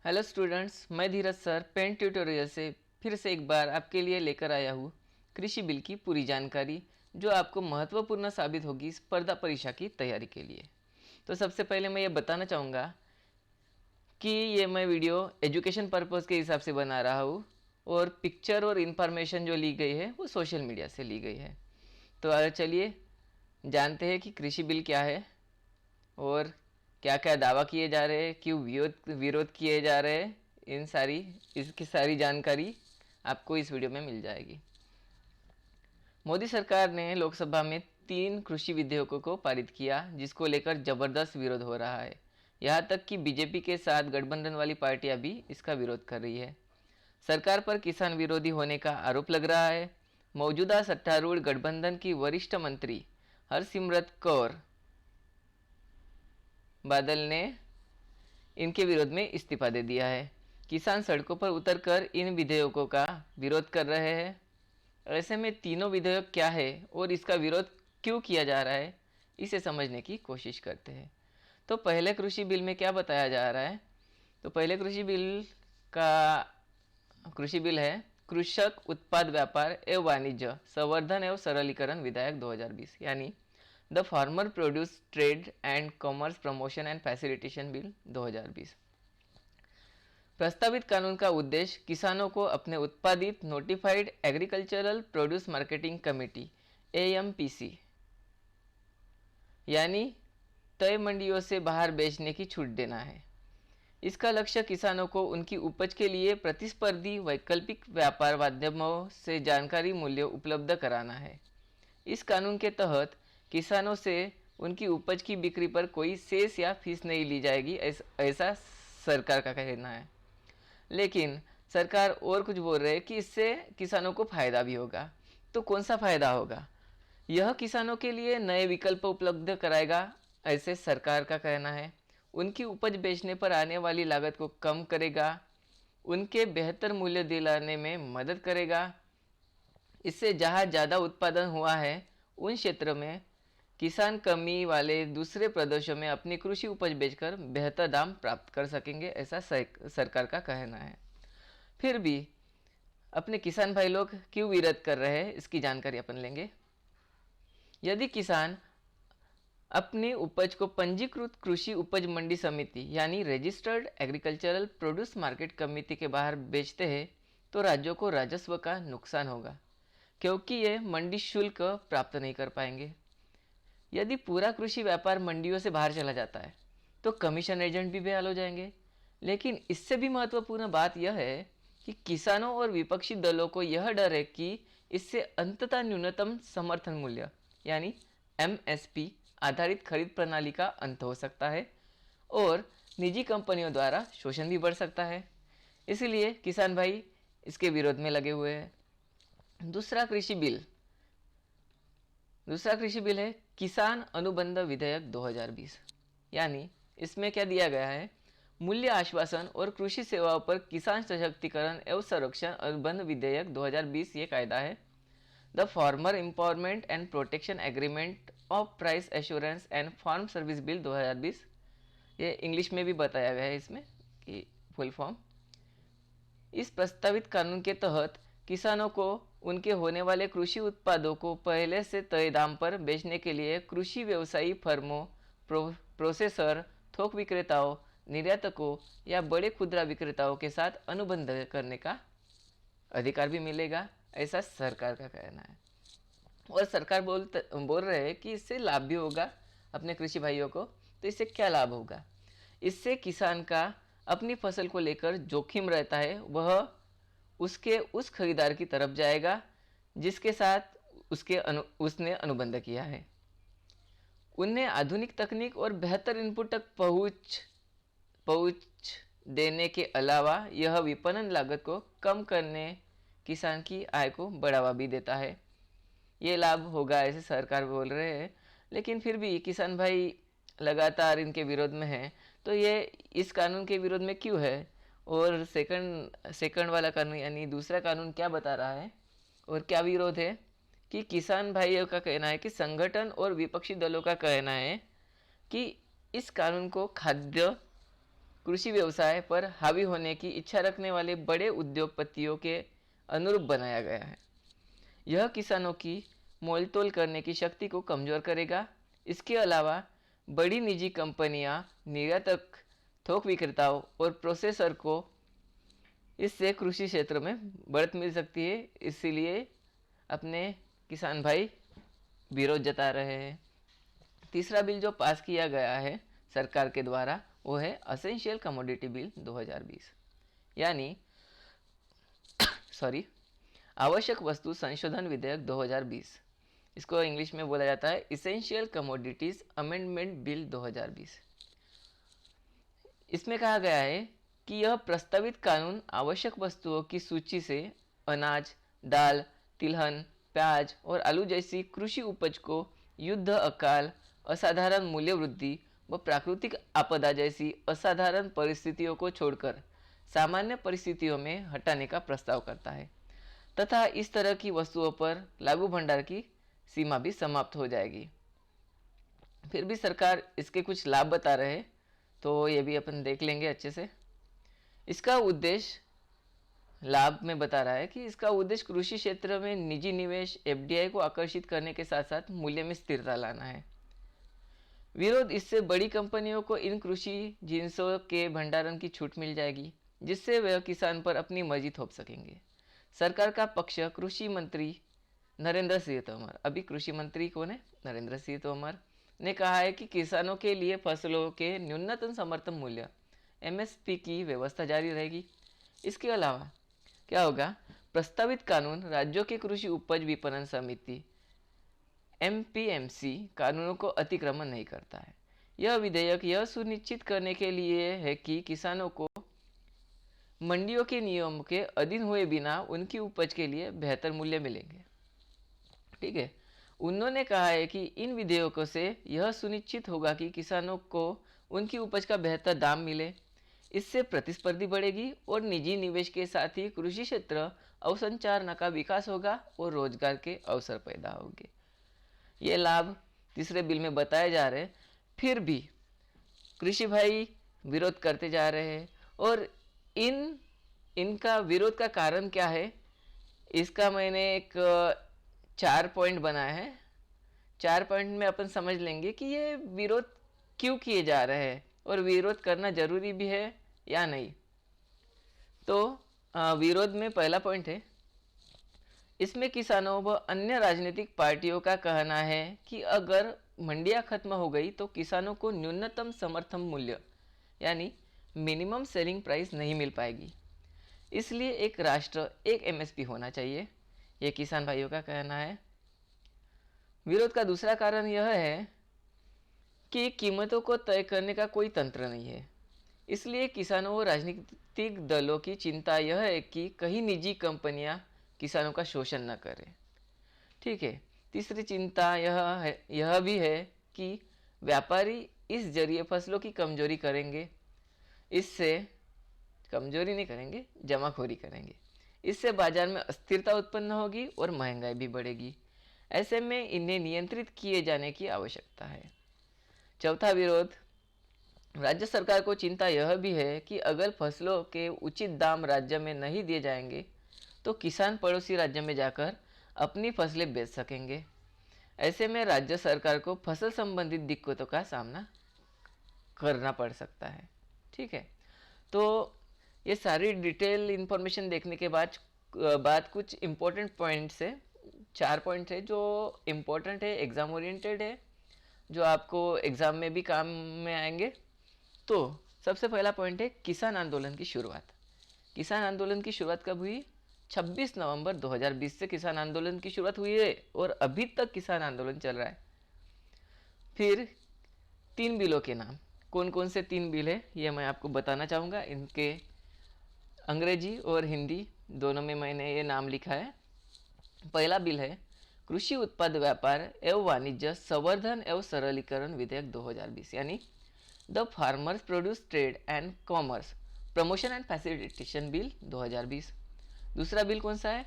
Hello students, मैं धीरज sir pen tutorial से फिर से एक बार आपके लिए लेकर आया हूँ कृषि बिल की पूरी जानकारी, जो आपको महत्वपूर्ण साबित होगी स्पर्धा परीक्षा की तैयारी के लिए। तो सबसे पहले मैं ये बताना चाहूँगा कि ये मैं वीडियो एजुकेशन पर्पज़ के हिसाब से बना रहा हूँ और पिक्चर और इन्फॉर्मेशन जो ली गई है वो सोशल मीडिया से ली गई है। तो चलिए जानते हैं कि कृषि बिल क्या है और क्या क्या दावा किए जा रहे हैं, क्यों विरोध विरोध किए जा रहे हैं। इसकी सारी जानकारी आपको इस वीडियो में मिल जाएगी। मोदी सरकार ने लोकसभा में 3 कृषि विधेयकों को पारित किया, जिसको लेकर जबरदस्त विरोध हो रहा है। यहाँ तक कि बीजेपी के साथ गठबंधन वाली पार्टियां भी इसका विरोध कर रही है। सरकार पर किसान विरोधी होने का आरोप लग रहा है। मौजूदा सत्तारूढ़ गठबंधन की वरिष्ठ मंत्री हरसिमरत कौर बादल ने इनके विरोध में इस्तीफा दे दिया है। किसान सड़कों पर उतरकर इन विधेयकों का विरोध कर रहे हैं। ऐसे में तीनों विधेयक क्या है और इसका विरोध क्यों किया जा रहा है, इसे समझने की कोशिश करते हैं। तो पहले कृषि बिल में क्या बताया जा रहा है? तो पहले कृषि बिल है कृषक उत्पाद व्यापार एवं वाणिज्य संवर्धन एवं सरलीकरण विधेयक 2020, यानी the farmer produce trade and commerce promotion and facilitation bill 2020। प्रस्तावित कानून का उद्देश्य किसानों को अपने उत्पादित notified agricultural produce marketing committee AMPC यानी तय मंडियों से बाहर बेचने की छूट देना है। इसका लक्ष्य किसानों को उनकी उपज के लिए प्रतिस्पर्धी वैकल्पिक व्यापार माध्यमों से जानकारी मूल्य उपलब्ध कराना है। इस कानून के तहत किसानों से उनकी उपज की बिक्री पर कोई सेस या फीस नहीं ली जाएगी, ऐसा सरकार का कहना है। लेकिन सरकार और कुछ बोल रहे हैं कि इससे किसानों को फायदा भी होगा। तो कौन सा फायदा होगा? यह किसानों के लिए नए विकल्प उपलब्ध कराएगा, ऐसे सरकार का कहना है। उनकी उपज बेचने पर आने वाली लागत को कम करेगा, उनके बेहतर मूल्य दिलाने में मदद करेगा। इससे जहाँ ज़्यादा उत्पादन हुआ है उन क्षेत्रों में किसान कमी वाले दूसरे प्रदेशों में अपनी कृषि उपज बेचकर बेहतर दाम प्राप्त कर सकेंगे, ऐसा सरकार का कहना है। फिर भी अपने किसान भाई लोग क्यों विरोध कर रहे हैं, इसकी जानकारी अपन लेंगे। यदि किसान अपनी उपज को पंजीकृत कृषि उपज मंडी समिति यानी registered agricultural produce market committee के बाहर बेचते हैं तो राज्यों को राजस्व का नुकसान होगा, क्योंकि ये मंडी शुल्क प्राप्त नहीं कर पाएंगे। यदि पूरा कृषि व्यापार मंडियों से बाहर चला जाता है तो कमीशन एजेंट भी बेहाल हो जाएंगे। लेकिन इससे भी महत्वपूर्ण बात यह है कि किसानों और विपक्षी दलों को यह डर है कि इससे अंततः न्यूनतम समर्थन मूल्य यानी MSP आधारित खरीद प्रणाली का अंत हो सकता है और निजी कंपनियों द्वारा शोषण भी बढ़ सकता है। इसलिए किसान भाई इसके विरोध में लगे हुए हैं। दूसरा कृषि बिल है किसान अनुबंध विधेयक 2020, यानी इसमें क्या दिया गया है? मूल्य आश्वासन और कृषि सेवाओं पर किसान सशक्तिकरण एवं संरक्षण अनुबंध विधेयक 2020 ये कायदा है। The farmer empowerment and protection agreement of price assurance and farm service bill 2020, ये इंग्लिश में भी बताया गया है इसमें कि फुल फॉर्म। इस प्रस्तावित कानून के तहत किसानों को उनके होने वाले कृषि उत्पादों को पहले से तय दाम पर बेचने के लिए कृषि व्यवसायी फर्मों, प्रोसेसर, थोक विक्रेताओं, निर्यातकों या बड़े खुदरा विक्रेताओं के साथ अनुबंध करने का अधिकार भी मिलेगा, ऐसा सरकार का कहना है। और सरकार बोल रहे हैं कि इससे लाभ भी होगा अपने कृषि भाइयों को। तो इससे क्या लाभ होगा? इससे किसान का अपनी फसल को लेकर जोखिम रहता है, वह उसके उस खरीदार की तरफ जाएगा जिसके साथ उसने अनुबंध किया है। उन्हें आधुनिक तकनीक और बेहतर इनपुट तक पहुंच देने के अलावा यह विपणन लागत को कम करने किसान की आय को बढ़ावा भी देता है। ये लाभ होगा ऐसे सरकार बोल रहे हैं। लेकिन फिर भी किसान भाई लगातार इनके विरोध में हैं। तो ये इस कानून के विरोध में क्यों है? और सेकंड वाला कानून यानी दूसरा कानून क्या बता रहा है और क्या विरोध है? कि किसान भाइयों का कहना है कि संगठन और विपक्षी दलों का कहना है कि इस कानून को खाद्य कृषि व्यवसाय पर हावी होने की इच्छा रखने वाले बड़े उद्योगपतियों के अनुरूप बनाया गया है। यह किसानों की मोलतोल करने की शक्ति को कमजोर करेगा। इसके अलावा बड़ी निजी कंपनियां, निर्यातक, थोक विक्रेताओं और प्रोसेसर को इससे कृषि क्षेत्र में बढ़त मिल सकती है। इसीलिए अपने किसान भाई विरोध जता रहे हैं। तीसरा बिल जो पास किया गया है सरकार के द्वारा वो है असेंशियल कमोडिटी बिल 2020, यानी सॉरी आवश्यक वस्तु संशोधन विधेयक 2020। इसको इंग्लिश में बोला जाता है इसेंशियल कमोडिटीज अमेंडमेंट बिल 2020। इसमें कहा गया है कि यह प्रस्तावित कानून आवश्यक वस्तुओं की सूची से अनाज, दाल, तिलहन, प्याज और आलू जैसी कृषि उपज को युद्ध, अकाल, असाधारण मूल्य वृद्धि व प्राकृतिक आपदा जैसी असाधारण परिस्थितियों को छोड़कर सामान्य परिस्थितियों में हटाने का प्रस्ताव करता है तथा इस तरह की वस्तुओं पर लागू भंडार की सीमा भी समाप्त हो जाएगी। फिर भी सरकार इसके कुछ लाभ बता रहे हैं, तो ये भी अपन देख लेंगे अच्छे से। इसका उद्देश्य, लाभ में बता रहा है कि इसका उद्देश्य कृषि क्षेत्र में निजी निवेश, एफडीआई को आकर्षित करने के साथ साथ मूल्य में स्थिरता लाना है। विरोध, इससे बड़ी कंपनियों को इन कृषि जिन्सों के भंडारण की छूट मिल जाएगी जिससे वह किसान पर अपनी मर्जी थोप सकेंगे। सरकार का पक्ष कृषि मंत्री नरेंद्र सिंह तोमर, अभी कृषि मंत्री कौन है? नरेंद्र सिंह तोमर ने कहा है कि किसानों के लिए फसलों के न्यूनतम समर्थन मूल्य एमएसपी की व्यवस्था जारी रहेगी। इसके अलावा क्या होगा? प्रस्तावित कानून राज्यों के कृषि उपज विपणन समिति एमपीएमसी कानूनों को अतिक्रमण नहीं करता है। यह विधेयक यह सुनिश्चित करने के लिए है कि किसानों को मंडियों के नियमों के अधीन हुए बिना उनकी उपज के लिए बेहतर मूल्य मिलेंगे। ठीक है, उन्होंने कहा है कि इन विधेयकों से यह सुनिश्चित होगा कि किसानों को उनकी उपज का बेहतर दाम मिले। इससे प्रतिस्पर्धी बढ़ेगी और निजी निवेश के साथ ही कृषि क्षेत्र अवसंरचना का विकास होगा और रोजगार के अवसर पैदा होंगे। ये लाभ तीसरे बिल में बताए जा रहे हैं, फिर भी कृषि भाई विरोध करते जा रहे हैं। और इनका विरोध का कारण क्या है, इसका मैंने एक 4 पॉइंट बनाया है। 4 पॉइंट में अपन समझ लेंगे कि ये विरोध क्यों किए जा रहे हैं और विरोध करना जरूरी भी है या नहीं। तो विरोध में पहला पॉइंट है, इसमें किसानों व अन्य राजनीतिक पार्टियों का कहना है कि अगर मंडियां खत्म हो गई तो किसानों को न्यूनतम समर्थन मूल्य यानी मिनिमम सेलिंग प्राइस नहीं मिल पाएगी। इसलिए एक राष्ट्र एक एमएसपी होना चाहिए, ये किसान भाइयों का कहना है। विरोध का दूसरा कारण यह है कि कीमतों को तय करने का कोई तंत्र नहीं है। इसलिए किसानों व राजनीतिक दलों की चिंता यह है कि कहीं निजी कंपनियां किसानों का शोषण न करें। ठीक है, तीसरी चिंता यह भी है कि व्यापारी इस जरिए फसलों की कमजोरी करेंगे, इससे कमजोरी नहीं करेंगे, जमाखोरी करेंगे। इससे बाजार में अस्थिरता उत्पन्न होगी और महंगाई भी बढ़ेगी। ऐसे में इन्हें नियंत्रित किए जाने की आवश्यकता है। चौथा विरोध, राज्य सरकार को चिंता यह भी है कि अगर फसलों के उचित दाम राज्य में नहीं दिए जाएंगे तो किसान पड़ोसी राज्य में जाकर अपनी फसलें बेच सकेंगे। ऐसे में राज्य सरकार को फसल संबंधित दिक्कतों का सामना करना पड़ सकता है। ठीक है, तो ये सारी डिटेल इंफॉर्मेशन देखने के बाद कुछ इम्पोर्टेंट पॉइंट्स है। 4 पॉइंट है जो इम्पोर्टेंट है, एग्जाम ओरिएंटेड है, जो आपको एग्जाम में भी काम में आएंगे। तो सबसे पहला पॉइंट है किसान आंदोलन की शुरुआत। किसान आंदोलन की शुरुआत कब हुई? 26 नवंबर 2020 से किसान आंदोलन की शुरुआत हुई है और अभी तक किसान आंदोलन चल रहा है। फिर 3 बिलों के नाम, कौन कौन से 3 बिल है ये मैं आपको बताना चाहूँगा। इनके अंग्रेजी और हिंदी दोनों में मैंने ये नाम लिखा है। पहला बिल है कृषि उत्पाद व्यापार एवं वाणिज्य संवर्धन एवं सरलीकरण विधेयक 2020, यानी the farmers produce trade and commerce promotion and facilitation bill 2020। दूसरा बिल कौन सा है?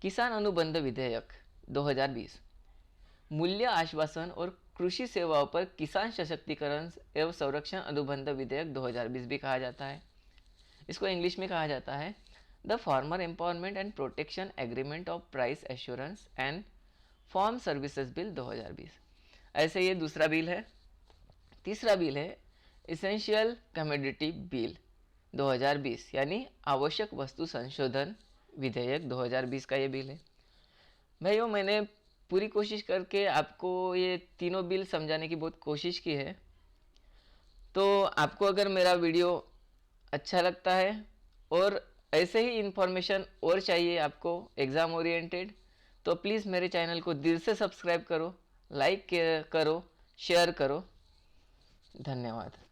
किसान अनुबंध विधेयक 2020, मूल्य आश्वासन और कृषि सेवाओं पर किसान सशक्तिकरण एवं संरक्षण अनुबंध विधेयक 2020 भी कहा जाता है। इसको इंग्लिश में कहा जाता है the farmer empowerment and protection agreement of price assurance and farm services bill 2020। ऐसे ये दूसरा बिल है। तीसरा बिल है इसेंशियल कमोडिटी बिल 2020, यानी आवश्यक वस्तु संशोधन विधेयक 2020 का ये बिल है। भाइयों, मैंने पूरी कोशिश करके आपको ये तीनों बिल समझाने की बहुत कोशिश की है। तो आपको अगर मेरा वीडियो अच्छा लगता है और ऐसे ही इन्फॉर्मेशन और चाहिए आपको एग्ज़ाम ओरिएंटेड, तो प्लीज़ मेरे चैनल को दिल से सब्सक्राइब करो, लाइक करो, शेयर करो। धन्यवाद।